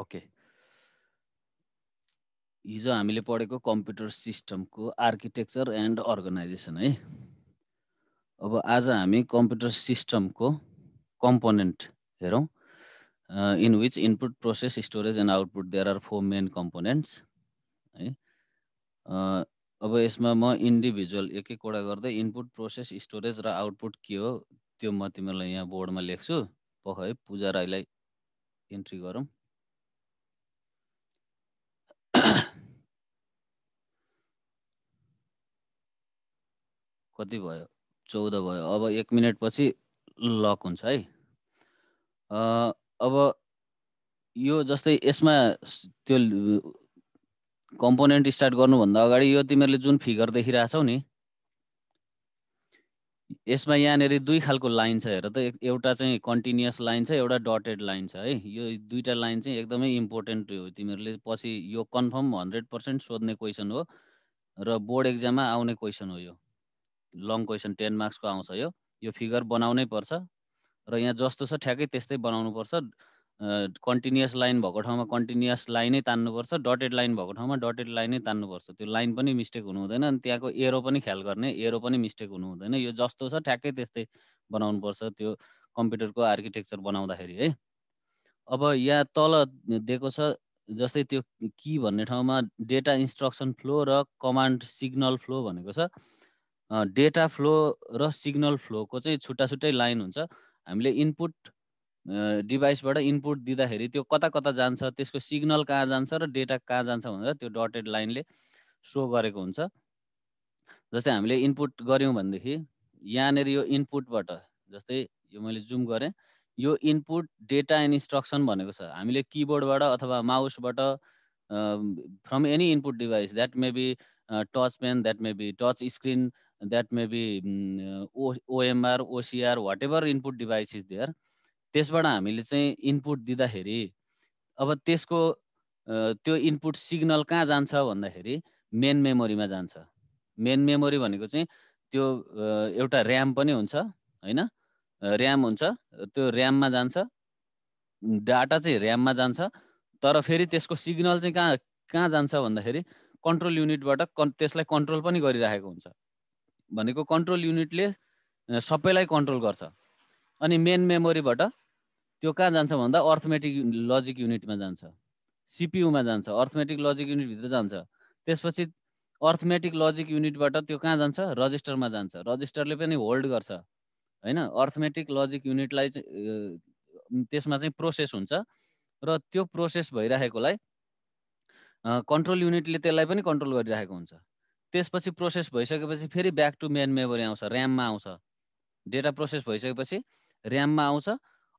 Okay, हिजो हामीले पढेको कम्प्युटर सिस्टमको आर्किटेक्चर एन्ड अर्गनाइजेसन है। अब आज हामी कम्प्युटर सिस्टमको कम्पोनेन्ट हेरौँ। In which input, process, storage and output there are 4 main components है। अब यसमा म इन्डिभिजुअल एक एकवटा गर्दै इनपुट, प्रोसेस, स्टोरेज र आउटपुट के हो त्यो म तिमीहरूलाई यहाँ बोर्डमा लेख्छु। है पूजा राईलाई इन्ट्री गरौँ। कति भयो? 14 भयो। अब 1 मिनेटपछि लक हुन्छ है। अब यो जस्तै यसमा त्यो कम्पोनेन्ट स्टार्ट गर्नुभन्दा अगाडि यो तिमीहरूले जुन फिगर देखिरहेछौ नि, यसमा यहाँनिर 2 खालको लाइन छ हेर त। एउटा चाहिँ कन्टिन्युअस लाइन छ, एउटा डटेड लाइन छ है। यो 2टा लाइन चाहिँ एकदमै इम्पोर्टेन्ट हो। तिमीहरूले पछि यो कन्फर्म 100% सोध्ने क्वेसन हो र बोर्ड एक्जाममा आउने क्वेसन हो। यो लङ क्वेसन 10 मार्क्सको आउँछ। यो फिगर बनाउनै पर्छ र यहाँ जस्तो छ ठ्याक्कै त्यस्तै बनाउनुपर्छ। कन्टिन्युअस लाइन भएको ठाउँमा कन्टिन्युअस लाइनै तान्नुपर्छ, डटेड लाइन भएको ठाउँमा डटेड लाइनै तान्नुपर्छ। त्यो लाइन पनि मिस्टेक हुनु हुँदैन अनि त्यहाँको एरो पनि ख्याल गर्ने, एरो पनि मिस्टेक हुनु हुँदैन। यो जस्तो छ ठ्याक्कै त्यस्तै बनाउनुपर्छ त्यो कम्प्युटरको आर्किटेक्चर बनाउँदाखेरि है। अब यहाँ तल दिएको छ जस्तै त्यो की भन्ने ठाउँमा डेटा इन्स्ट्रक्सन फ्लो र कमान्ड सिग्नल फ्लो भनेको छ। डेटा फ्लो र सिग्नल फ्लोको चाहिँ छुट्टा-छुट्टै लाइन हुन्छ। हामीले इनपुट डिभाइसबाट इनपुट दिँदाखेरि त्यो कता कता जान्छ, त्यसको सिग्नल कहाँ जान्छ र डेटा कहाँ जान्छ भनेर त्यो डटेड लाइनले सो गरेको हुन्छ। जस्तै हामीले इनपुट गऱ्यौँ भनेदेखि यहाँनिर यो इनपुटबाट जस्तै यो मैले जुम गरेँ, यो इनपुट डेटा एन्ड इन्स्ट्रक्सन भनेको छ। हामीले किबोर्डबाट अथवा माउसबाट from any input device that may be touch pen, that may be touch screen, that may be OMR, OCR, whatever input device is there, त्यसबाट हामीले चाहिँ इनपुट दिँदाखेरि अब त्यसको त्यो इनपुट सिग्नल कहाँ जान्छ भन्दाखेरि मेन मेमोरीमा जान्छ। मेन मेमोरी भनेको चाहिँ त्यो एउटा ऱ्याम पनि हुन्छ होइन, ऱ्याम हुन्छ। त्यो ऱ्याममा जान्छ, डाटा चाहिँ ऱ्याममा जान्छ। तर फेरि त्यसको सिग्नल चाहिँ कहाँ कहाँ जान्छ भन्दाखेरि कन्ट्रोल युनिटबाट त्यसलाई कन्ट्रोल पनि गरिराखेको हुन्छ। भनेको कन्ट्रोल युनिटले सबैलाई कन्ट्रोल गर्छ। अनि मेन मेमोरीबाट त्यो कहाँ जान्छ भन्दा अर्थमेटिक लजिक युनिटमा जान्छ, सिपियुमा जान्छ, अर्थमेटिक लजिक युनिटभित्र जान्छ। त्यसपछि अर्थमेटिक लजिक युनिटबाट त्यो कहाँ जान्छ? रजिस्टरमा जान्छ। रजिस्टरले पनि होल्ड गर्छ होइन। अर्थमेटिक लजिक युनिटलाई चाहिँ त्यसमा चाहिँ प्रोसेस हुन्छ र त्यो प्रोसेस भइराखेकोलाई कन्ट्रोल युनिटले त्यसलाई पनि कन्ट्रोल गरिराखेको हुन्छ। त्यसपछि प्रोसेस भइसकेपछि फेरि ब्याक टु मेन मेमोरी आउँछ, ऱ्याममा आउँछ। डेटा प्रोसेस भइसकेपछि ऱ्याममा आउँछ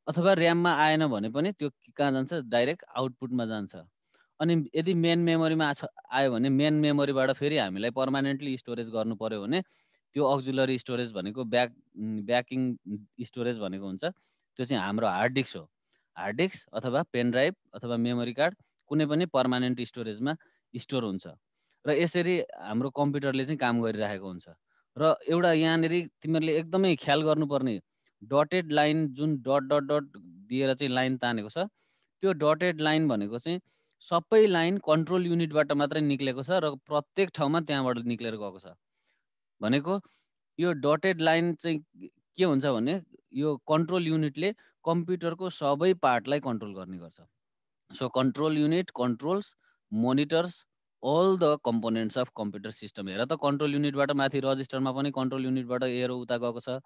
अथवा ऱ्याममा आएन भने पनि त्यो कहाँ जान्छ? डाइरेक्ट आउटपुटमा जान्छ। अनि यदि मेन मेमोरीमा आयो भने मेन मेमोरीबाट फेरि हामीलाई पर्मानेन्टली स्टोरेज गर्नु पर्यो भने त्यो अक्जुलरी स्टोरेज भनेको ब्याकिङ स्टोरेज भनेको हुन्छ। त्यो चाहिँ हाम्रो हार्ड डिस्क हो। हार्ड डिस्क अथवा पेन ड्राइभ अथवा मेमोरी कार्ड कुनै पनि पर्मानेन्ट स्टोरेजमा स्टोर हुन्छ र यसरी हाम्रो कम्प्युटरले चाहिँ काम गरिरहेको हुन्छ। र एउटा यहाँनिर तिमीहरूले एकदमै ख्याल गर्नुपर्ने डटेड लाइन जुन डट डट डट दिएर चाहिँ लाइन तानेको छ, त्यो डटेड लाइन भनेको चाहिँ सबै लाइन कन्ट्रोल युनिटबाट मात्रै निक्लेको छ र प्रत्येक ठाउँमा त्यहाँबाट निक्लेर गएको छ। भनेको यो डटेड लाइन चाहिँ के हुन्छ भने यो कन्ट्रोल युनिटले कम्प्युटरको सबै पार्टलाई कन्ट्रोल गर्ने गर्छ। So control unit controls, monitors all the components of computer system. हेर त कन्ट्रोल युनिटबाट माथि रजिस्टरमा पनि कन्ट्रोल युनिटबाट एरो उता गएको छ,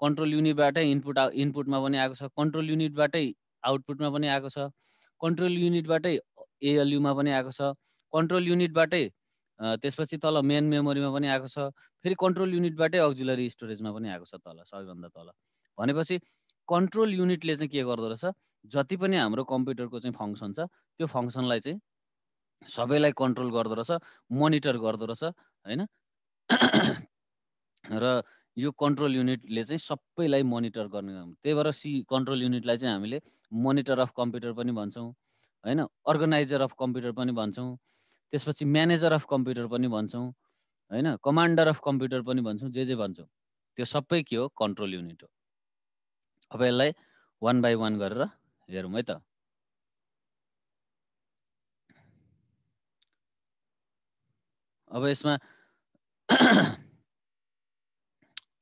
कन्ट्रोल युनिटबाटै इनपुटमा पनि आएको छ, कन्ट्रोल युनिटबाटै आउटपुटमा पनि आएको छ, कन्ट्रोल युनिटबाटै एएलयुमा पनि आएको छ, कन्ट्रोल युनिटबाटै त्यसपछि तल मेन मेमोरीमा पनि आएको छ, फेरि कन्ट्रोल युनिटबाटै अक्जुलरी स्टोरेजमा पनि आएको छ तल, सबैभन्दा तल। भनेपछि कन्ट्रोल युनिटले चाहिँ के गर्दो रहेछ, जति पनि हाम्रो कम्प्युटरको चाहिँ फङ्सन छ त्यो फङ्सनलाई चाहिँ सबैलाई कन्ट्रोल गर्दो रहेछ, मोनिटर गर्दो रहेछ होइन। र यो कन्ट्रोल युनिटले चाहिँ सबैलाई मोनिटर गर्ने काम। त्यही भएर कन्ट्रोल युनिटलाई चाहिँ हामीले मोनिटर अफ कम्प्युटर पनि भन्छौँ होइन, अर्गनाइजर अफ कम्प्युटर पनि भन्छौँ, त्यसपछि म्यानेजर अफ कम्प्युटर पनि भन्छौँ होइन, कमान्डर अफ कम्प्युटर पनि भन्छौँ, जे भन्छौँ त्यो सबै के हो? कन्ट्रोल युनिट हो। अब यसलाई वान बाई वान गरेर हेरौँ है त। अब यसमा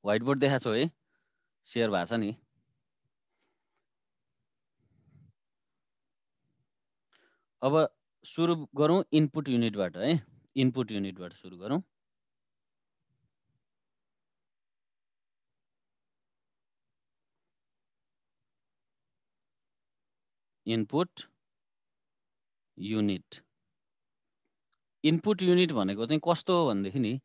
व्हाइट बोर्ड देखाएको छु है, सेयर भएको छ नि। अब सुरु गरौँ इनपुट युनिटबाट है, इनपुट युनिटबाट सुरु गरौँ। Input unit. इनपुट युनिट भनेको चाहिँ कस्तो हो भनेदेखि नि,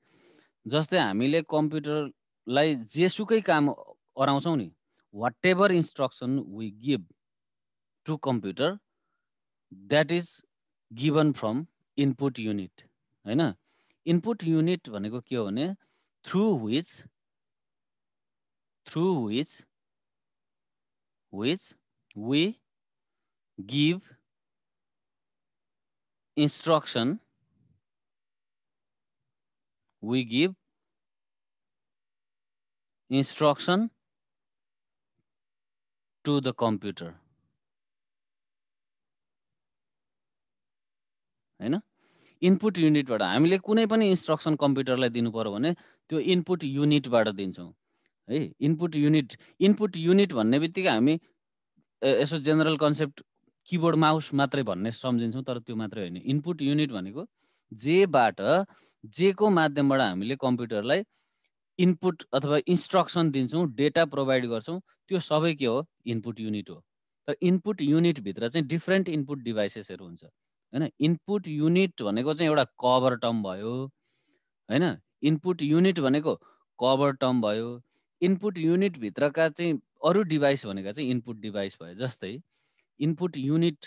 जस्तै हामीले कम्प्युटरलाई जेसुकै काम अराउँछौँ नि, whatever instruction we give to computer that is given from input unit हैन। इनपुट युनिट भनेको के हो भने through which we give instruction to the computer हैन। इनपुट युनिटबाट हामीले कुनै पनि इन्स्ट्रक्सन कम्प्युटरलाई दिनु पर्यो भने त्यो इनपुट युनिटबाट दिन्छौँ है। इनपुट युनिट भन्ने बित्तिकै हामी यसो जेनरल कन्सेप्ट किबोर्ड माउस मात्रै भन्ने सम्झिन्छौँ, तर त्यो मात्रै होइन। इनपुट युनिट भनेको जेको माध्यमबाट हामीले कम्प्युटरलाई इनपुट अथवा इन्स्ट्रक्सन दिन्छौँ, डेटा प्रोभाइड गर्छौँ, त्यो सबै के हो? इनपुट युनिट हो। तर इनपुट युनिटभित्र चाहिँ डिफ्रेन्ट इनपुट डिभाइसेसहरू हुन्छ हैन। इनपुट युनिट भनेको चाहिँ एउटा कभर टर्म भयो हैन। इनपुट युनिट भनेको कभर टर्म भयो। इनपुट युनिटभित्रका चाहिँ अरू डिभाइस भनेका चाहिँ इनपुट डिभाइस भयो। जस्तै इनपुट युनिट,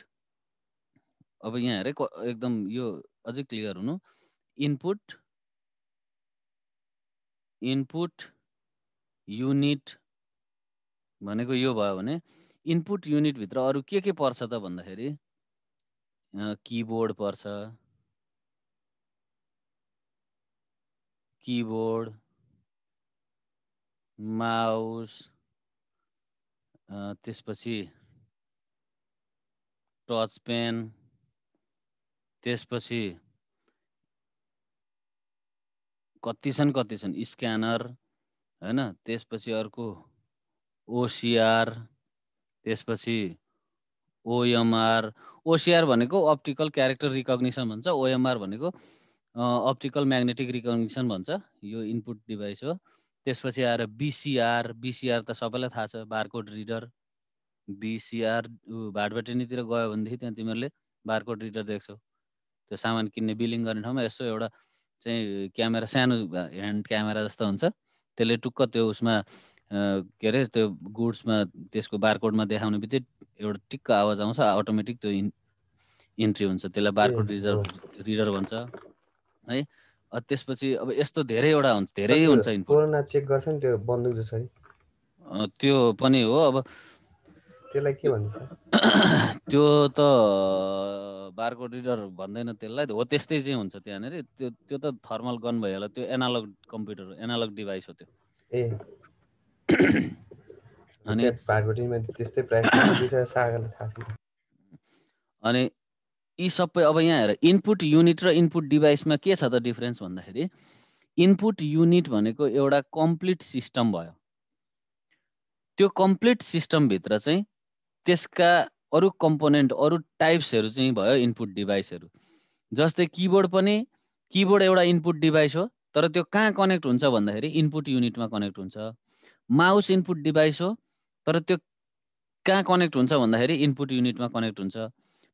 अब यहाँ हेरे एकदम यो अझै क्लियर हुनु। इनपुट युनिट भनेको यो भयो भने इनपुट युनिटभित्र अरू के पर्छ त भन्दाखेरि कीबोर्ड पर्छ, कीबोर्ड, माउस, त्यसपछि टच पेन, त्यसपछि कति छन् स्क्यानर हैन। त्यसपछि अर्को ओसिआर, त्यसपछि ओएमआर। ओसिआर भनेको अप्टिकल क्यारेक्टर रिकग्निसन भन्छ, ओएमआर भनेको अप्टिकल म्याग्नेटिक रिकग्निसन भन्छ। यो इनपुट डिभाइस हो। त्यसपछि आएर बीसीआर त सबैलाई थाहा छ, बारकोड रिडर। बीसीआर भाटबटेनीतिर गयो भनेदेखि त्यहाँ तिमीहरूले बारकोड रिडर देख्छौ। त्यो सामान किन्ने बिलिङ गर्ने ठाउँमा यसो एउटा चाहिँ क्यामेरा, सानो ह्यान्ड क्यामेरा जस्तो हुन्छ, त्यसले टुक्क त्यो उसमा के अरे त्यो गुड्समा त्यसको बारकोडमा देखाउने बित्तिकै एउटा टिक्क आवाज आउँछ, अटोमेटिक त्यो इन्ट्री हुन्छ। त्यसलाई बारकोड रिडर भन्छ है। त्यसपछि अब यस्तो धेरैवटा हुन्छ, धेरै हुन्छ इनपुट। कोरोना चेक गर्छ नि त्यो बन्दुक जसरी, त्यो पनि हो। अब त्यसलाई के भन्छ? त्यो त बारकोड रिडर भन्दैन त्यसलाई, हो त्यस्तै चाहिँ हुन्छ त्यहाँनिर। त्यो त थर्मल गन भइहाल्यो, त्यो एनालग कम्प्युटर हो, एनालग डिभाइस हो त्यो। ए अनि भाटबटेनीमा त्यस्तै प्राइस सागरले थाहा छ। अनि यी सबै अब यहाँ हेर, इनपुट युनिट र इनपुट डिभाइसमा के छ त डिफरेन्स भन्दाखेरि, इनपुट युनिट भनेको एउटा कम्प्लिट सिस्टम भयो। त्यो कम्प्लिट सिस्टमभित्र चाहिँ त्यसका अरू कम्पोनेन्ट, अरू टाइप्सहरू चाहिँ भयो इनपुट डिभाइसहरू। जस्तै कीबोर्ड पनि, कीबोर्ड एउटा इनपुट डिभाइस हो, तर त्यो कहाँ कनेक्ट हुन्छ भन्दाखेरि इनपुट युनिटमा कनेक्ट हुन्छ। माउस इनपुट डिभाइस हो, तर त्यो कहाँ कनेक्ट हुन्छ भन्दाखेरि इनपुट युनिटमा कनेक्ट हुन्छ।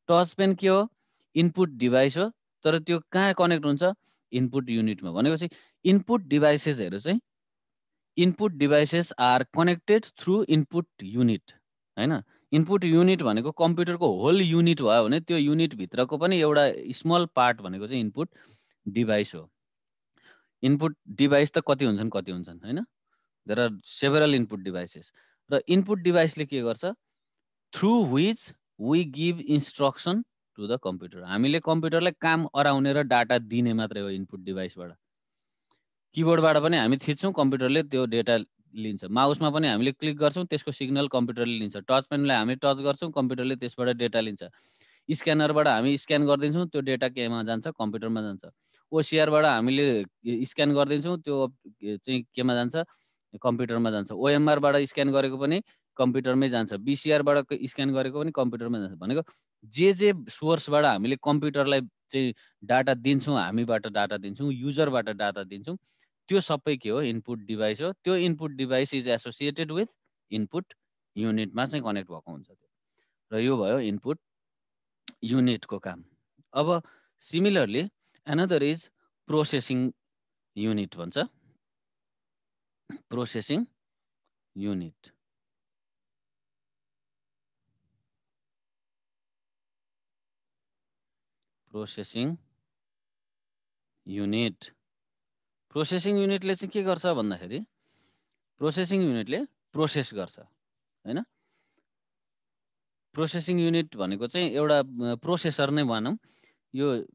टच पेन के हो? इनपुट डिभाइस हो, तर त्यो कहाँ कनेक्ट हुन्छ? इनपुट युनिटमा। भनेपछि इनपुट डिभाइसेसहरू चाहिँ, input devices are connected through input unit हैन। इनपुट युनिट भनेको कम्प्युटरको होल युनिट भयो भने त्यो युनिटभित्रको पनि एउटा स्मल पार्ट भनेको चाहिँ इनपुट डिभाइस हो। इनपुट डिभाइस त कति हुन्छन् हैन। There are several input devices. र इनपुट डिभाइसले के गर्छ? Through which we give instruction to the computer. हामीले कम्प्युटरलाई काम अराउने र डाटा दिने मात्रै हो इनपुट डिभाइसबाट। कीबोर्डबाट पनि हामी थिच्छौँ, कम्प्युटरले त्यो डेटा लिन्छ। माउसमा पनि हामीले क्लिक गर्छौँ, त्यसको सिग्नल कम्प्युटरले लिन्छ। टच पेनलाई हामी टच गर्छौँ, कम्प्युटरले त्यसबाट डेटा लिन्छ। स्क्यानरबाट हामी स्क्यान गरिदिन्छौँ, त्यो डेटा केमा जान्छ, कम्प्युटरमा जान्छ। ओसिआरबाट हामीले स्क्यान गरिदिन्छौँ, त्यो चाहिँ केमा जान्छ, कम्प्युटरमा जान्छ। ओएमआरबाट स्क्यान गरेको पनि कम्प्युटरमै जान्छ। बिसिआरबाट स्क्यान गरेको पनि कम्प्युटरमै जान्छ। भनेको जे सोर्सबाट हामीले कम्प्युटरलाई चाहिँ डाटा दिन्छौँ, हामीबाट डाटा दिन्छौँ, युजरबाट डाटा दिन्छौँ, त्यो सबै के हो, इनपुट डिभाइस हो। त्यो input device is associated with input युनिटमा चाहिँ कनेक्ट भएको हुन्छ त्यो। र यो भयो इनपुट युनिटको काम। अब similarly another is processing unit भन्छ। Processing unit. Processing unit. Processing युनिटले चाहिँ के गर्छ भन्दाखेरि प्रोसेसिङ युनिटले प्रोसेस गर्छ हैन। प्रोसेसिङ युनिट भनेको चाहिँ एउटा प्रोसेसर नै भनौँ। यो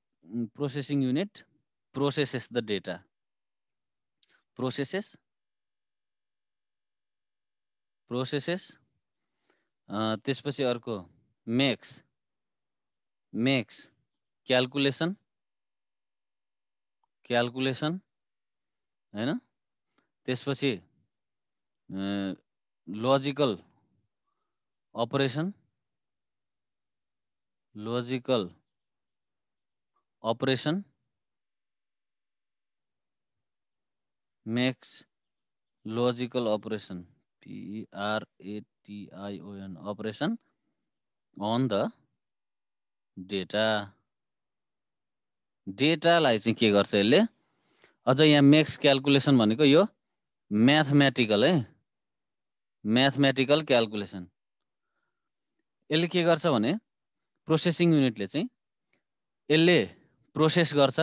processing unit processes the data. Processes त्यसपछि अर्को मेक्स क्याल्कुलेसन हैन। त्यसपछि logical operation makes logical operation PRATION operation on the data. डेटालाई चाहिँ के गर्छ यसले, अझ यहाँ मेक्स क्याल्कुलेसन भनेको यो म्याथमेटिकल है, म्याथमेटिकल क्याल्कुलेसन। यसले के गर्छ भने प्रोसेसिङ युनिटले चाहिँ यसले प्रोसेस गर्छ।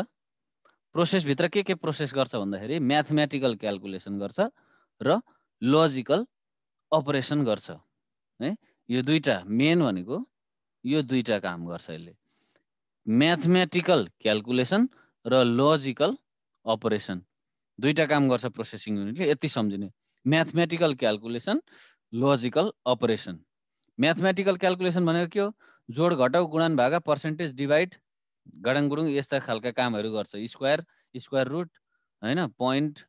प्रोसेसभित्र के प्रोसेस गर्छ भन्दाखेरि म्याथमेटिकल क्याल्कुलेसन गर्छ र लजिकल अपरेसन गर्छ है। यो दुईटा मेन भनेको यो दुईटा काम गर्छ यसले, म्याथमेटिकल क्याल्कुलेसन र लजिकल अपरेसन दुईटा काम गर्छ प्रोसेसिङ युनिटले। यति सम्झिने, mathematical calculation, logical operation. Mathematical calculation भनेको के हो, जोड घटाउ गुणन भागा पर्सेन्टेज डिभाइड गडाङगुडुङ यस्ता खालका कामहरू गर्छ। स्क्वायर रुट हैन, पोइन्ट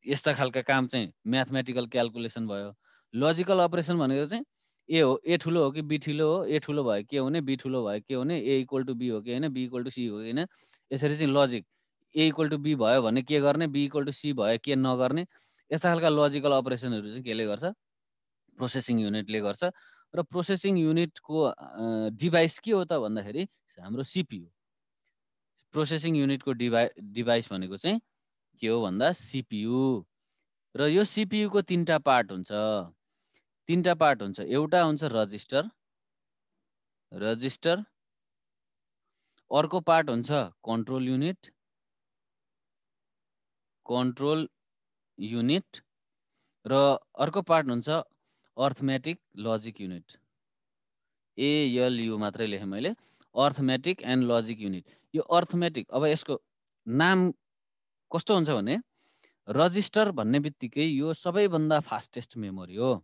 यस्ता खालका काम चाहिँ म्याथमेटिकल क्याल्कुलेसन भयो। लजिकल अपरेसन भनेको चाहिँ ए हो, ए ठुलो हो कि बी ठुलो हो, ए ठुलो भयो के हुने, बी ठुलो भयो के हुने, ए इक्वल टु बी हो कि होइन, बी इक्वल टु सी हो कि होइन। यसरी चाहिँ logic, A equal to B भयो भने के गर्ने, बी इक्वल टु सी भयो के नगर्ने, यस्ता खालका लजिकल अपरेसनहरू चाहिँ केले गर्छ, प्रोसेसिङ युनिटले गर्छ। र प्रोसेसिङ युनिटको डिभाइस के हो त भन्दाखेरि हाम्रो सिपियु। प्रोसेसिङ युनिटको डिभाइस भनेको चाहिँ के हो भन्दा सिपियु। र यो सिपियुको तीनटा पार्ट हुन्छ। एउटा हुन्छ रजिस्टर, अर्को पार्ट हुन्छ कन्ट्रोल युनिट, र अर्को पार्ट हुन्छ अर्थमेटिक लजिक युनिट। ALU मात्रै लेखेँ मैले, अर्थमेटिक एन्ड लजिक युनिट। यो अर्थमेटिक, अब यसको नाम कस्तो हुन्छ भने रजिस्टर भन्ने बित्तिकै यो सबैभन्दा फास्टेस्ट मेमोरी हो।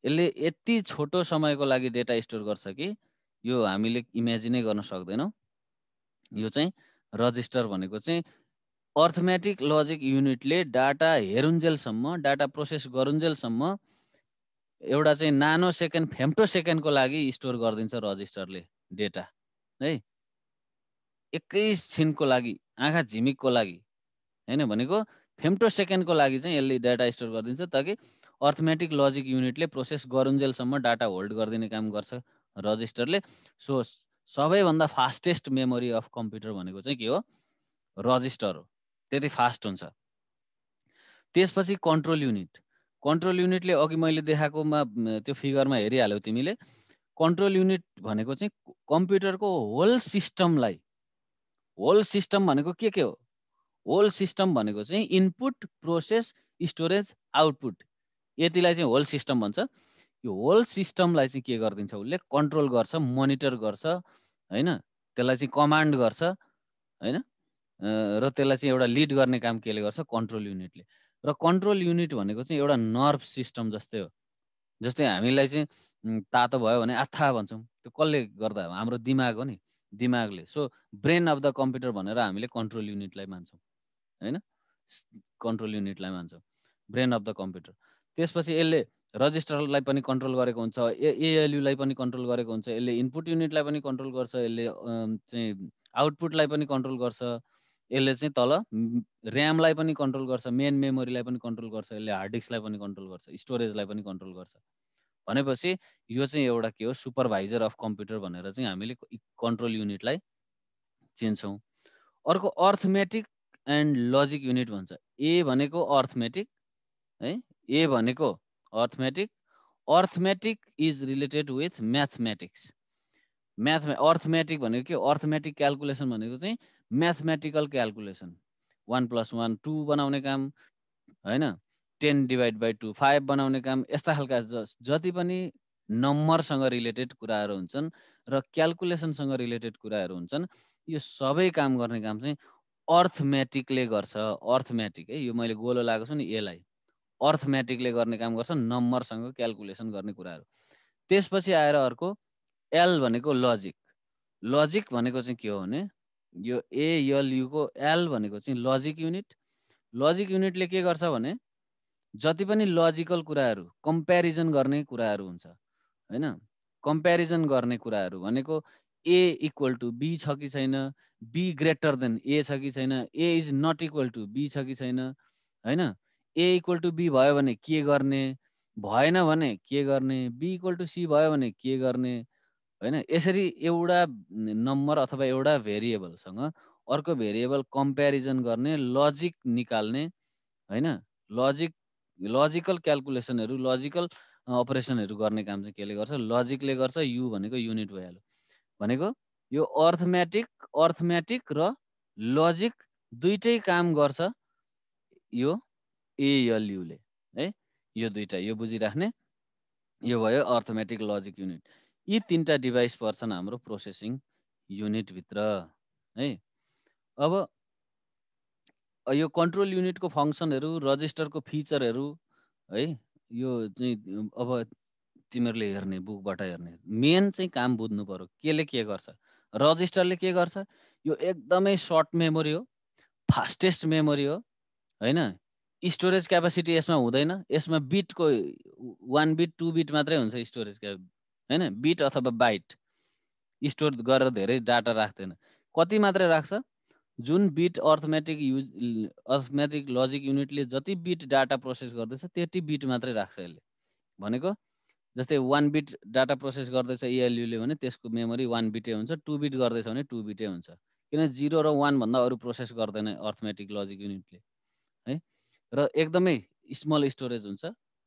यसले यति छोटो समयको लागि डेटा स्टोर गर्छ कि यो हामीले इमेजिनै गर्न सक्दैनौँ। यो चाहिँ रजिस्टर भनेको चाहिँ अर्थमेटिक लजिक युनिटले डाटा हेरुन्जेलसम्म, डाटा प्रोसेस गरुन्जेलसम्म एउटा चाहिँ नानो सेकेन्ड, फेम्टो सेकेन्डको लागि स्टोर गरिदिन्छ रजिस्टरले डेटा है। एकैछिनको लागि, आँखा झिमिकको लागि हैन, भनेको फेम्टो सेकेन्डको लागि चाहिँ यसले डाटा स्टोर गरिदिन्छ, ताकि अर्थमेटिक लजिक युनिटले प्रोसेस गरुन्जेलसम्म डाटा होल्ड गरिदिने काम गर्छ रजिस्टरले। सो सबैभन्दा फास्टेस्ट मेमोरी अफ कम्प्युटर भनेको चाहिँ के हो, रजिस्टर हो, त्यति फास्ट हुन्छ। त्यसपछि कन्ट्रोल युनिटले अघि मैले देखाएकोमा त्यो फिगरमा हेरिहाल्यौ तिमीले। कन्ट्रोल युनिट भनेको चाहिँ कम्प्युटरको होल सिस्टमलाई, होल सिस्टम भनेको के हो, होल सिस्टम भनेको चाहिँ इनपुट, प्रोसेस, स्टोरेज, आउटपुट, यतिलाई चाहिँ होल सिस्टम भन्छ। यो होल सिस्टमलाई चाहिँ के गरिदिन्छ, उसले कन्ट्रोल गर्छ, मोनिटर गर्छ हैन, त्यसलाई चाहिँ कमान्ड गर्छ हैन, र त्यसलाई चाहिँ एउटा लिड गर्ने काम केले गर्छ, कन्ट्रोल युनिटले। र कन्ट्रोल युनिट भनेको चाहिँ एउटा नर्भ सिस्टम जस्तै हो। जस्तै हामीलाई चाहिँ तातो भयो भने आथा भन्छौँ, त्यो कसले गर्दा हो? हाम्रो दिमाग हो नि, दिमागले। So brain of the computer भनेर हामीले कन्ट्रोल युनिटलाई मान्छौँ, होइन? कन्ट्रोल युनिटलाई मान्छौँ, ब्रेन अफ द कम्प्युटर। त्यसपछि यसले रजिस्टरलाई पनि कन्ट्रोल गरेको हुन्छ, एएलयुलाई पनि कन्ट्रोल गरेको हुन्छ, यसले इनपुट युनिटलाई पनि कन्ट्रोल गर्छ, यसले चाहिँ आउटपुटलाई पनि कन्ट्रोल गर्छ, यसले चाहिँ तल ऱ्यामलाई पनि कन्ट्रोल गर्छ, मेन मेमोरीलाई पनि कन्ट्रोल गर्छ, यसले हार्ड डिस्कलाई पनि कन्ट्रोल गर्छ, स्टोरेजलाई पनि कन्ट्रोल गर्छ। भनेपछि यो चाहिँ एउटा के हो, सुपरभाइजर अफ कम्प्युटर भनेर चाहिँ हामीले कन्ट्रोल युनिटलाई चिन्छौँ। अर्को अर्थमेटिक एन्ड लजिक युनिट भन्छ। ए भनेको अर्थमेटिक है, ए भनेको arithmetic. Arithmetic is related with mathematics. Arithmetic भनेको के? अर्थमेटिक क्यालकुलेसन भनेको चाहिँ म्याथमेटिकल क्यालकुलेसन। 1 + 1 2 बनाउने काम, होइन? 10/2 5 बनाउने काम, यस्ता खालका जति पनि नम्बरसँग रिलेटेड कुराहरू हुन्छन् र क्यालकुलेसनसँग रिलेटेड कुराहरू हुन्छन्, यो सबै काम गर्ने काम चाहिँ अर्थमेटिकले गर्छ। अर्थमेटिक है, यो मैले गोलो लगाएको छु नि यसलाई, अर्थमेटिकले गर्ने काम गर्छ, नम्बरसँग क्यालकुलेसन गर्ने कुराहरू। त्यसपछि आएर अर्को एल भनेको लजिक। लजिक भनेको चाहिँ के हो भने, यो एएलयुको एल भनेको चाहिँ लजिक युनिट। लजिक युनिटले के गर्छ भने जति पनि लजिकल कुराहरू, कम्प्यारिजन गर्ने कुराहरू हुन्छ, होइन? कम्प्यारिजन गर्ने कुराहरू भनेको ए इक्वल टु बी छ कि छैन, बी ग्रेटर देन ए छ कि छैन, A is not equal to B छ कि छैन, होइन? ए इक्वल टु बी भयो भने के गर्ने, भएन भने के गर्ने, बी इक्वल टु सी भयो भने के गर्ने, होइन? यसरी एउटा नम्बर अथवा एउटा भेरिएबलसँग अर्को भेरिएबल कम्प्यारिजन गर्ने, लजिक निकाल्ने, होइन? लजिकल क्यालकुलेसनहरू, लजिकल अपरेसनहरू गर्ने काम चाहिँ केले गर्छ? लजिकले गर्छ। यु भनेको युनिट भइहाल्यो। भनेको यो अर्थमेटिक र लजिक दुइटै काम गर्छ यो एएलयुले, है? यो दुइटा, यो बुझिराख्ने। यो भयो अर्थमेटिक लजिक युनिट। यी तीनटा डिभाइस पर्छन् हाम्रो प्रोसेसिङ युनिटभित्र, है? अब यो कन्ट्रोल युनिटको फङ्सनहरू, रजिस्टरको फिचरहरू, है, यो चाहिँ अब तिमीहरूले हेर्ने, बुकबाट हेर्ने, मेन चाहिँ काम बुझ्नु पर्यो, केले के गर्छ। रजिस्टरले के गर्छ? यो एकदमै सर्ट मेमोरी हो, फास्टेस्ट मेमोरी हो, होइन? स्टोरेज क्यापासिटी यसमा हुँदैन। यसमा बिटको 1 बिट 2 बिट मात्रै हुन्छ स्टोरेज होइन? बिट अथवा बाइट स्टोर गरेर धेरै डाटा राख्दैन। कति मात्रै राख्छ? जुन बिट अर्थमेटिक लजिक युनिटले जति बिट डाटा प्रोसेस गर्दैछ त्यति बिट मात्रै राख्छ यसले। भनेको जस्तै 1 बिट डाटा प्रोसेस गर्दैछ एएलयुले भने त्यसको मेमोरी 1 बिटै हुन्छ, 2 बिट गर्दैछ भने 2 बिटै हुन्छ, किन 0 र 1 भन्दा अरू प्रोसेस गर्दैन अर्थमेटिक लजिक युनिटले, है? र एकदमै स्मल स्टोरेज हुन्छ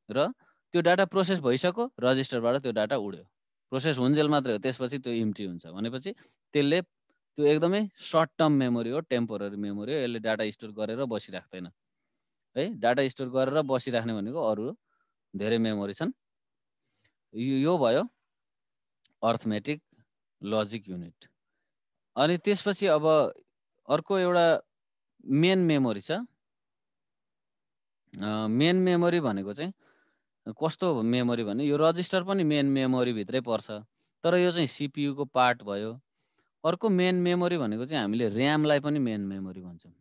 र त्यो डाटा प्रोसेस भइसक्यो, रजिस्टरबाट त्यो डाटा उड्यो, प्रोसेस हुन्जेल मात्रै हो, त्यसपछि त्यो इम्टी हुन्छ। भनेपछि त्यसले त्यो एकदमै सर्ट टर्म मेमोरी हो, टेम्पोररी मेमोरी हो, यसले डाटा स्टोर गरेर बसिराख्दैन, है? डाटा स्टोर गरेर बसिराख्ने भनेको अरू धेरै मेमोरी छन्। यो भयो अर्थमेटिक लजिक युनिट। अनि त्यसपछि अब अर्को एउटा मेन मेमोरी छ। मेन मेमोरी भनेको चाहिँ कस्तो मेमोरी भने यो रजिस्टर पनि मेन मेमोरीभित्रै पर्छ, तर यो चाहिँ सिपियुको पार्ट भयो। अर्को मेन मेमोरी भनेको चाहिँ हामीले ऱ्यामलाई पनि मेन मेमोरी भन्छौँ।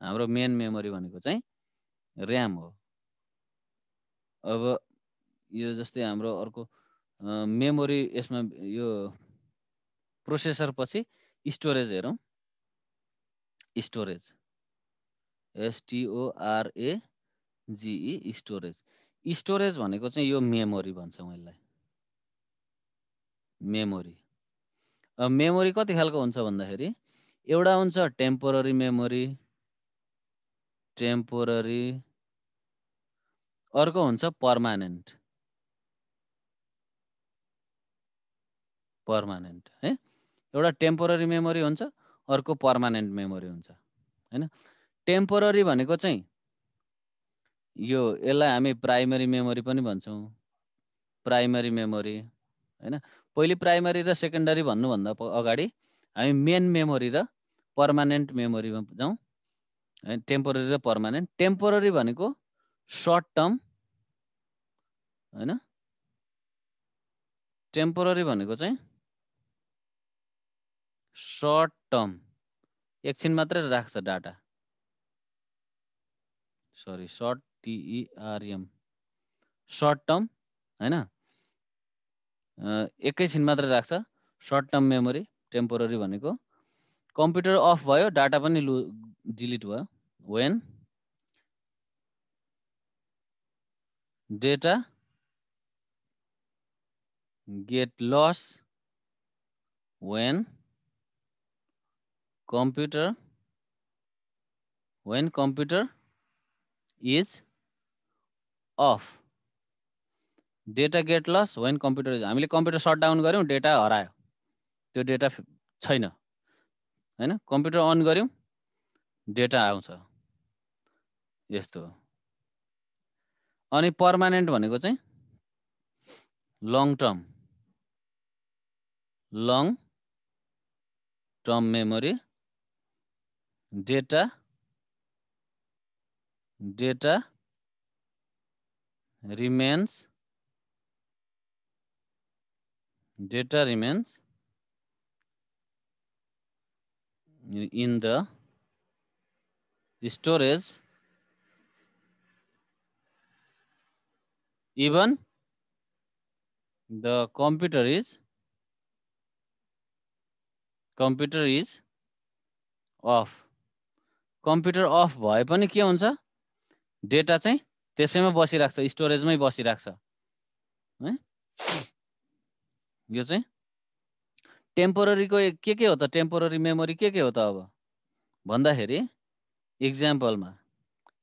हाम्रो मेन मेमोरी भनेको चाहिँ ऱ्याम हो। अब यो जस्तै हाम्रो अर्को मेमोरी, यसमा यो प्रोसेसर पछि स्टोरेज हेरौँ। Storage, STORAGE, storage. स्टोरेज भनेको चाहिँ यो मेमोरी भन्छौँ यसलाई, मेमोरी। मेमोरी कति खालको हुन्छ भन्दाखेरि एउटा हुन्छ टेम्पोररी मेमोरी, अर्को हुन्छ पर्मानेन्ट, है? एउटा टेम्पोररी मेमोरी हुन्छ, अर्को पर्मानेन्ट मेमोरी हुन्छ, होइन? टेम्पोररी भनेको चाहिँ यसलाई हामी प्राइमरी मेमोरी पनि भन्छौँ, प्राइमरी मेमोरी, होइन? पहिले प्राइमरी र सेकेन्डरी भन्नुभन्दा अगाडि हामी मेन मेमोरी र पर्मानेन्ट मेमोरीमा जाउँ, होइन? टेम्पोररी र पर्मानेन्ट। टेम्पोररी भनेको सर्ट टर्म, होइन? टेम्पोररी भनेको चाहिँ सर्ट टर्म, एकछिन मात्रै राख्छ data. Sorry, short TERM, short term हैन, एकैछिन मात्रै राख्छ, सर्ट टर्म मेमोरी टेम्पोररी भनेको। कम्प्युटर अफ भयो, डाटा पनि डिलिट भयो। When data get lost, when computer is off, data get lost when computer is, हामीले कम्प्युटर शट डाउन गर्यौँ, डेटा हरायो, त्यो डेटा छैन हैन। कम्प्युटर अन गर्यौँ, डेटा आउँछ, यस्तो हो। अनि पर्मानेन्ट भनेको चाहिँ long term memory, data remains in the storage even the computer is off। Computer of भए पनि के हुन्छ, डेटा चाहिँ त्यसैमा बसिराख्छ, स्टोरेजमै बसिराख्छ है। यो चाहिँ टेम्पोररीको के हो त, टेम्पोररी मेमोरी के हो त अब भन्दाखेरि, इक्जाम्पलमा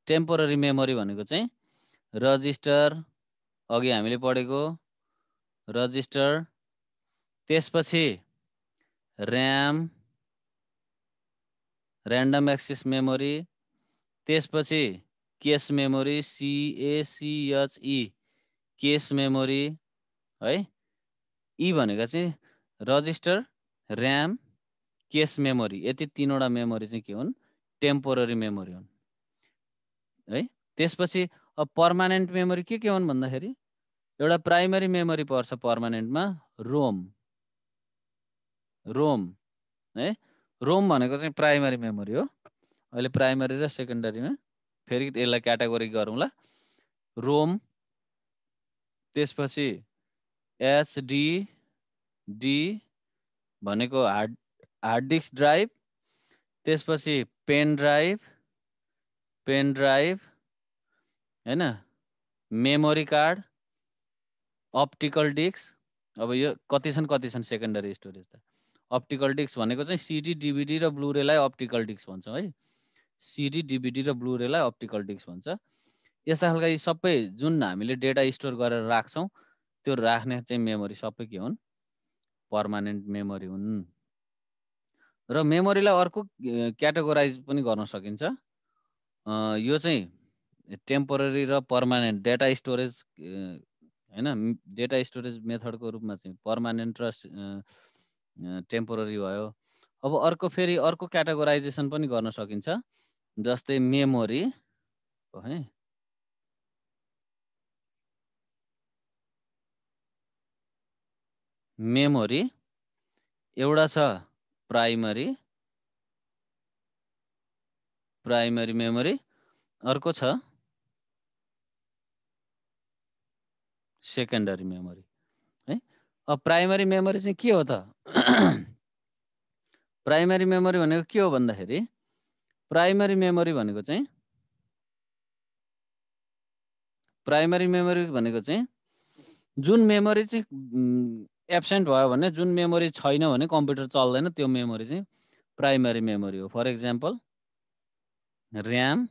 टेम्पोररी मेमोरी भनेको चाहिँ रजिस्टर, अघि हामीले पढेको रजिस्टर, त्यसपछि ऱ्याम ऱ्यान्डम एक्सेस मेमोरी, त्यसपछि case memory CACHE case memory है। यी भनेको चाहिँ रजिस्टर, ऱ्याम, केस मेमोरी, यति तीनवटा मेमोरी चाहिँ के हुन्, टेम्पोररी मेमोरी हुन् है। त्यसपछि अब पर्मानेन्ट मेमोरी के हुन् भन्दाखेरि, एउटा प्राइमरी मेमोरी पर्छ पर्मानेन्टमा, रोम है। रोम भनेको चाहिँ प्राइमरी मेमोरी हो। अहिले प्राइमरी र सेकेन्डरीमा फेरि यसलाई क्याटेगोरी गरौँला। रोम, त्यसपछि HDD भनेको हार्ड डिस्क ड्राइभ, त्यसपछि पेन ड्राइभ हैन, मेमोरी कार्ड, अप्टिकल डिस्क। अब यो कति छन् सेकेन्डरी स्टोरेज त। अप्टिकल डिस्क भनेको चाहिँ CD, DVD र ब्लुरेलाई अप्टिकल डिस्क भन्छ है। CD, DVD र ब्लुरेलाई अप्टिकल डिस्क भन्छ। यस्ता खालका यी सबै जुन हामीले डेटा स्टोर गरेर राख्छौँ, त्यो राख्ने चाहिँ मेमोरी सबै के हुन्, पर्मानेन्ट मेमोरी हुन्। र मेमोरीलाई अर्को क्याटेगोराइज पनि गर्न सकिन्छ। यो चाहिँ टेम्पोररी र पर्मानेन्ट डेटा स्टोरेज हैन, डेटा स्टोरेज मेथडको रूपमा चाहिँ पर्मानेन्ट र टेम्पोररी भयो। अब अर्को फेरि अर्को क्याटेगोराइजेसन पनि गर्न सकिन्छ, जस्तै मेमोरी है। मेमोरी एउटा छ प्राइमरी मेमोरी, अर्को छ सेकेन्डरी मेमोरी है। अब प्राइमरी मेमोरी चाहिँ के हो त प्राइमरी मेमोरी भनेको के हो भन्दाखेरि, प्राइमरी मेमोरी भनेको चाहिँ जुन मेमोरी चाहिँ एब्सेन्ट भयो भने, जुन मेमोरी छैन भने कम्प्युटर चल्दैन, त्यो मेमोरी चाहिँ प्राइमरी मेमोरी हो। For example RAM,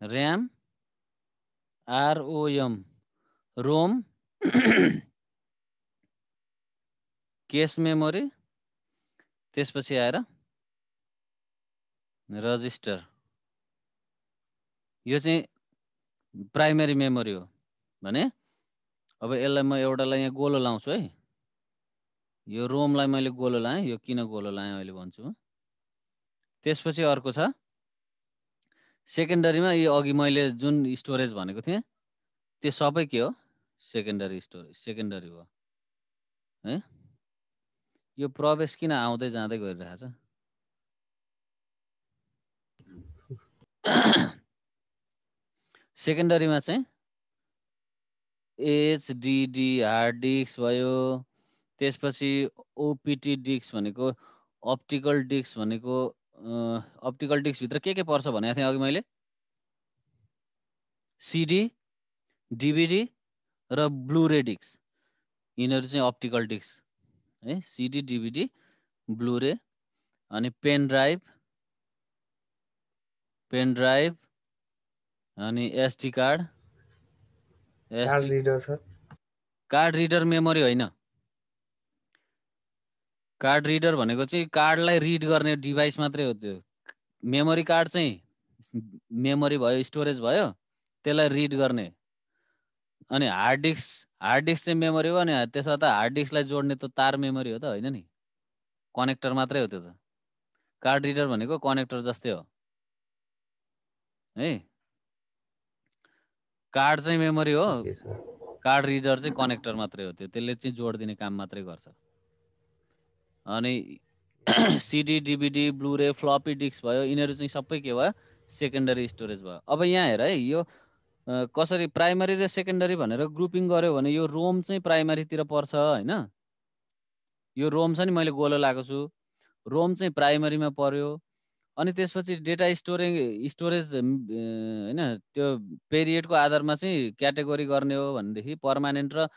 RAM, RAM, ROM, ROM, cache memory, त्यसपछि आएर रजिस्टर। यो चाहिँ प्राइमरी मेमोरी हो भने, अब यसलाई म एउटालाई यहाँ गोलो लाउँछु है। यो रोमलाई मैले गोलो लाएँ, यो किन गोलो लाएँ अहिले भन्छु। त्यसपछि अर्को छ सेकेन्डरीमा, यो अघि मैले जुन स्टोरेज भनेको थिएँ त्यो सबै के हो सेकेन्डरी स्टोरेज सेकेन्डरी हो है। यो प्रवेश किन आउँदै जाँदै गरिरहेछ सेकेन्डरीमा चाहिँ एचडिडी हार्ड डिस्क भयो, त्यसपछि ओपिटी डिस्क भनेको अप्टिकल डिस्क भनेको अप्टिकल डिस्कभित्र के पर्छ भनेको थिएँ अघि मैले, सिडी डिभिडी र ब्लुरे डिस्क, यिनीहरू चाहिँ अप्टिकल डिस्क है। सिडी डिभिडी ब्लुरे, अनि पेन ड्राइभ अनि SD card card reader sir. Card reader memory होइन, कार्ड रिडर भनेको चाहिँ कार्डलाई रिड गर्ने डिभाइस मात्रै हो। त्यो मेमोरी कार्ड चाहिँ मेमोरी भयो स्टोरेज भयो, त्यसलाई रिड गर्ने। अनि हार्ड डिस्क चाहिँ मेमोरी हो। अनि त्यसो त हार्ड डिस्कलाई जोड्ने त तार मेमोरी हो त होइन नि, कनेक्टर मात्रै हो त्यो त। कार्ड रिडर भनेको कनेक्टर जस्तै हो है। कार्ड चाहिँ मेमोरी हो, ओके सर। कार्ड रिडर चाहिँ कनेक्टर मात्रै हो, त्यसले चाहिँ जोड दिने काम मात्रै गर्छ। अनि CD DVD blu-ray floppy disk भयो, यिनीहरू चाहिँ सबै के भयो सेकेन्डरी स्टोरेज भयो। अब यहाँ हेर है, यो कसरी प्राइमरी र सेकेन्डरी भनेर ग्रुपिङ गर्यो भने यो रोम चाहिँ प्राइमरीतिर पर्छ होइन। यो रोम छ नि, मैले गोलो लगाएको छु, रोम चाहिँ प्राइमरीमा पर्यो। अनि त्यसपछि डेटा स्टोरेज होइन, त्यो पेरियडको आधारमा चाहिँ क्याटेगोरी गर्ने हो भनेदेखि पर्मानेन्ट र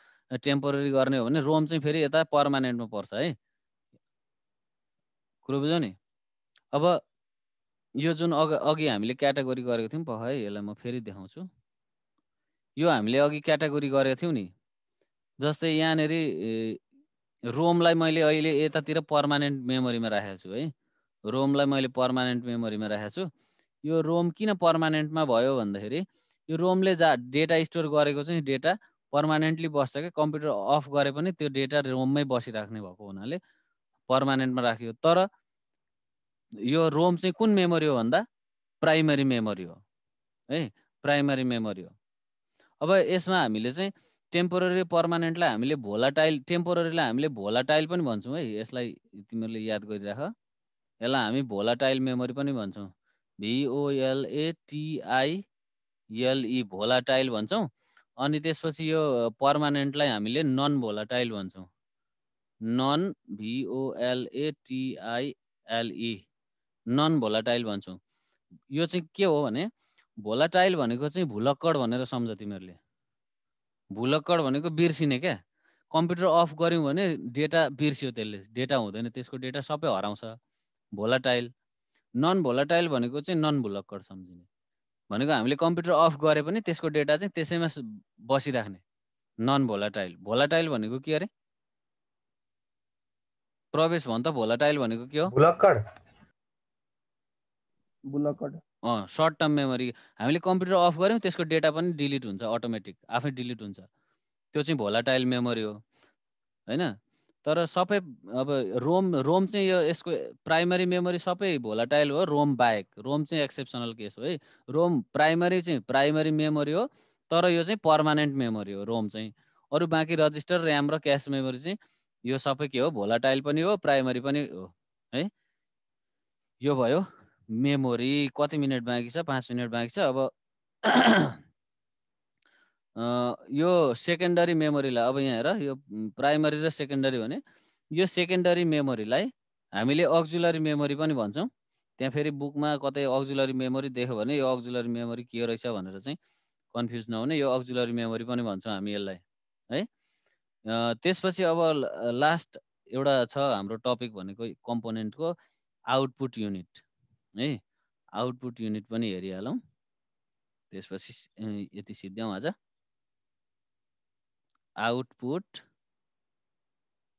टेम्पोररी गर्ने हो भने रोम चाहिँ फेरि यता पर्मानेन्टमा पर्छ है, कुरो बुझ्यौ नि। अब यो जुन अघि हामीले क्याटेगोरी गरेको थियौँ पख है, यसलाई म फेरि देखाउँछु। यो हामीले अघि क्याटेगोरी गरेको थियौँ नि, जस्तै यहाँनिर रोमलाई मैले अहिले यतातिर पर्मानेन्ट मेमोरीमा राखेको छु है, रोमलाई मैले पर्मानेन्ट मेमोरीमा राखेको छु। यो रोम किन पर्मानेन्टमा भयो भन्दाखेरि यो रोमले डेटा स्टोर गरेको चाहिँ डेटा पर्मानेन्टली बस्छ क्या, कम्प्युटर अफ गरे पनि त्यो डेटा रोममै बसिराख्ने भएको हुनाले पर्मानेन्टमा राखियो। तर यो रोम चाहिँ कुन मेमोरी हो भन्दा प्राइमरी मेमोरी हो है, प्राइमरी मेमोरी हो। अब यसमा हामीले चाहिँ टेम्पोररी पर्मानेन्टलाई हामीले भोलाटाइल, टेम्पोररीलाई हामीले भोलाटाइल पनि भन्छौँ है। यसलाई तिमीहरूले याद गरिराख, यसलाई हामी भोलाटाइल मेमोरी पनि भन्छौँ, VOLATILE भोलाटाइल भन्छौँ। अनि त्यसपछि यो पर्मानेन्टलाई हामीले नन भोलाटाइल भन्छौँ, नन VOLATILE नन भोलाटाइल भन्छौँ। यो चाहिँ के हो भने भोलाटाइल भनेको चाहिँ भुलक्कड भनेर सम्झ तिमीहरूले। भुलक्कड भनेको बिर्सिने क्या, कम्प्युटर अफ गऱ्यौँ भने डेटा बिर्सियो, त्यसले डेटा हुँदैन, त्यसको डेटा सबै हराउँछ, भोलाटाइल। नन भोलाटाइल भनेको चाहिँ नन भुलक्कड सम्झिने भनेको हामीले कम्प्युटर अफ गरे पनि त्यसको डेटा चाहिँ त्यसैमा बसिराख्ने, नन भोलाटाइल। भोलाटाइल भनेको के अरे प्रवेश भन् त, भोलाटाइल भनेको के हो? भुलक्कड। बुलक्कड। Short term memory. हामीले कम्प्युटर अफ गऱ्यौँ त्यसको डेटा पनि डिलिट हुन्छ, अटोमेटिक आफै डिलिट हुन्छ, त्यो चाहिँ भोलाटाइल मेमोरी हो होइन। तर सबै अब रोम चाहिँ यसको प्राइमरी मेमोरी सबै भोलाटाइल हो, रोम बाहेक। रोम चाहिँ एक्सेप्सनल केस हो है। रोम प्राइमरी चाहिँ प्राइमरी मेमोरी हो, तर यो चाहिँ पर्मानेन्ट मेमोरी हो रोम चाहिँ। अरू बाँकी रजिस्टर, ऱ्याम र क्यास मेमोरी चाहिँ यो सबै के हो, भोलाटाइल पनि हो, प्राइमरी पनि हो है। यो भयो मेमोरी। कति मिनट बाँकी छ? 5 मिनट बाँकी छ। अब यो सेकेन्डरी मेमोरीलाई अब यहाँ हेर, यो प्राइमरी र सेकेन्डरी भने यो सेकेन्डरी मेमोरीलाई हामीले अक्जुलरी मेमोरी पनि भन्छौँ। त्यहाँ फेरि बुकमा कतै अक्जुलरी मेमोरी देख्यो भने यो अक्जुलरी मेमोरी के रहेछ भनेर चाहिँ कन्फ्युज नहुने, यो अक्जुलरी मेमोरी पनि भन्छौँ हामी यसलाई है। त्यसपछि अब लास्ट एउटा छ हाम्रो टपिक भनेको कम्पोनेन्टको आउटपुट युनिट है। आउटपुट युनिट पनि हेरिहालौँ, त्यसपछि यति सिद्ध्याउँ आज। आउटपुट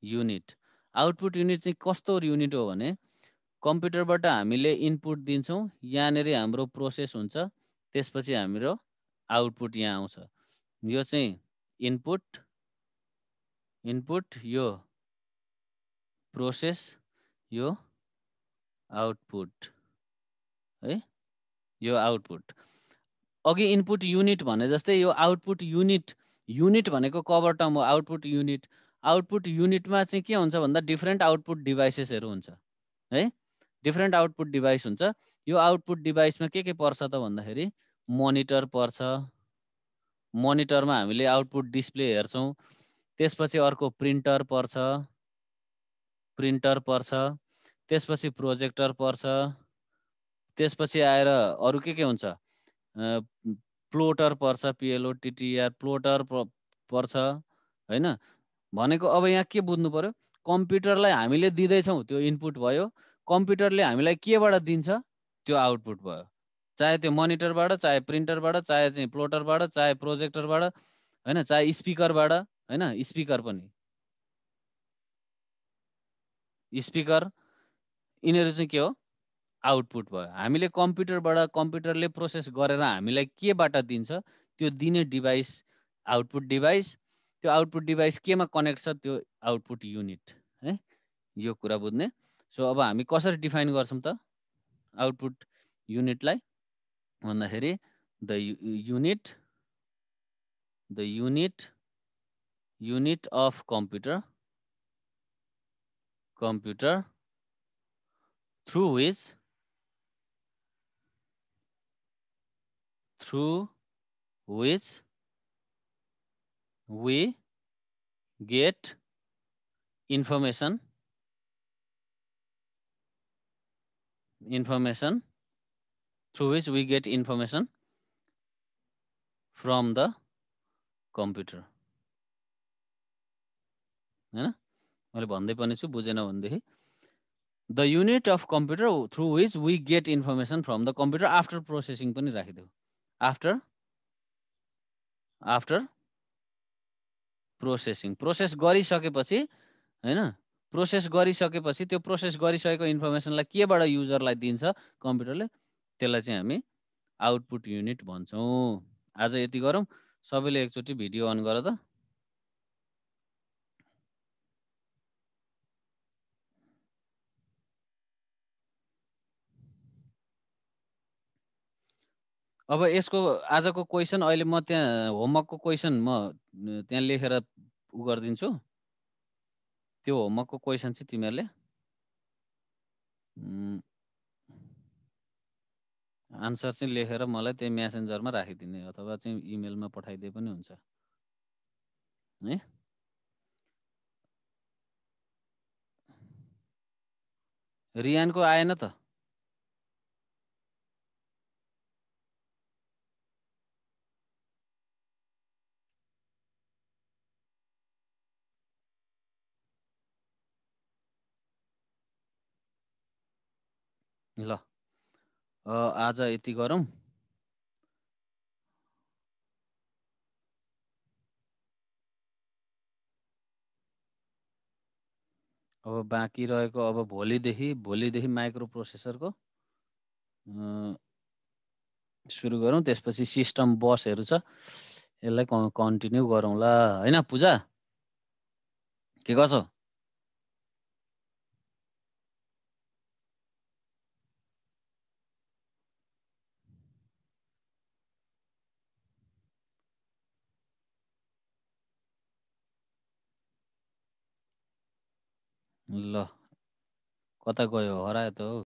युनिट चाहिँ कस्तो युनिट हो भने कम्प्युटरबाट हामीले इनपुट दिन्छौँ, यहाँनिर हाम्रो प्रोसेस हुन्छ, त्यसपछि हाम्रो आउटपुट यहाँ आउँछ। यो चाहिँ इनपुट, यो प्रोसेस, यो आउटपुट है, यो आउटपुट। अघि इनपुट युनिट भने जस्तै यो आउटपुट युनिट भनेको कभर टर्म हो। आउटपुट युनिटमा चाहिँ के हुन्छ भन्दा डिफ्रेन्ट आउटपुट डिभाइसेसहरू हुन्छ है। डिफ्रेन्ट आउटपुट डिभाइस हुन्छ। यो आउटपुट डिभाइसमा के पर्छ त भन्दाखेरि मोनिटर पर्छ। मोनिटरमा हामीले आउटपुट डिस्प्ले हेर्छौँ। त्यसपछि अर्को प्रिन्टर पर्छ। त्यसपछि प्रोजेक्टर पर्छ। त्यसपछि आएर अरू के हुन्छ, प्लोटर पर्छ, PLOTTER प्लोटर पर्छ होइन। भनेको अब यहाँ के बुझ्नु पर्यो, कम्प्युटरलाई हामीले दिँदैछौँ त्यो इनपुट भयो, कम्प्युटरले हामीलाई केबाट दिन्छ त्यो आउटपुट भयो। चाहे त्यो मोनिटरबाट, चाहे प्रिन्टरबाट, चाहे चाहिँ प्लोटरबाट, चाहे प्रोजेक्टरबाट होइन, चाहे स्पिकरबाट होइन। स्पिकर पनि स्पिकर यिनीहरू चाहिँ के हो, आउटपुट भयो। हामीले कम्प्युटरले प्रोसेस गरेर हामीलाई केबाट दिन्छ त्यो दिने डिभाइस आउटपुट डिभाइस। त्यो आउटपुट डिभाइस केमा कनेक्ट छ, त्यो आउटपुट युनिट है। यो कुरा बुझ्ने। सो अब हामी कसरी डिफाइन गर्छौँ त आउटपुट युनिटलाई भन्दाखेरि the unit of computer through which we get information from the computer हैन। मैले भन्दै पनि छु, बुझेन भनेदेखि the unit of computer through which we get information from the computer after processing पनि राखिदेऊ। आफ्टर प्रोसेस गरिसकेपछि होइन, त्यो प्रोसेस गरिसकेको इन्फर्मेसनलाई केबाट युजरलाई दिन्छ कम्प्युटरले, त्यसलाई चाहिँ हामी आउटपुट युनिट भन्छौँ। आज यति गरौँ। सबैले एकचोटि भिडियो अन गर त। अब यसको आजको क्वेसन अहिले म त्यहाँ होमवर्कको क्वेसन म त्यहाँ लेखेर उ गरिदिन्छु। त्यो होमवर्कको क्वेसन चाहिँ तिमीहरूले आन्सर चाहिँ लेखेर मलाई त्यही मेसेन्जरमा राखिदिने अथवा चाहिँ इमेलमा पठाइदिए पनि हुन्छ है। रियानको आएन त? ल आज यति गरौँ। अब बाँकी रहेको अब भोलिदेखि माइक्रो प्रोसेसरको सुरु गरौँ। त्यसपछि सिस्टम बसहरू छ, यसलाई कन्टिन्यू गरौँला होइन पूजा, के कसो? ल कता गयो, हरायो त हौ।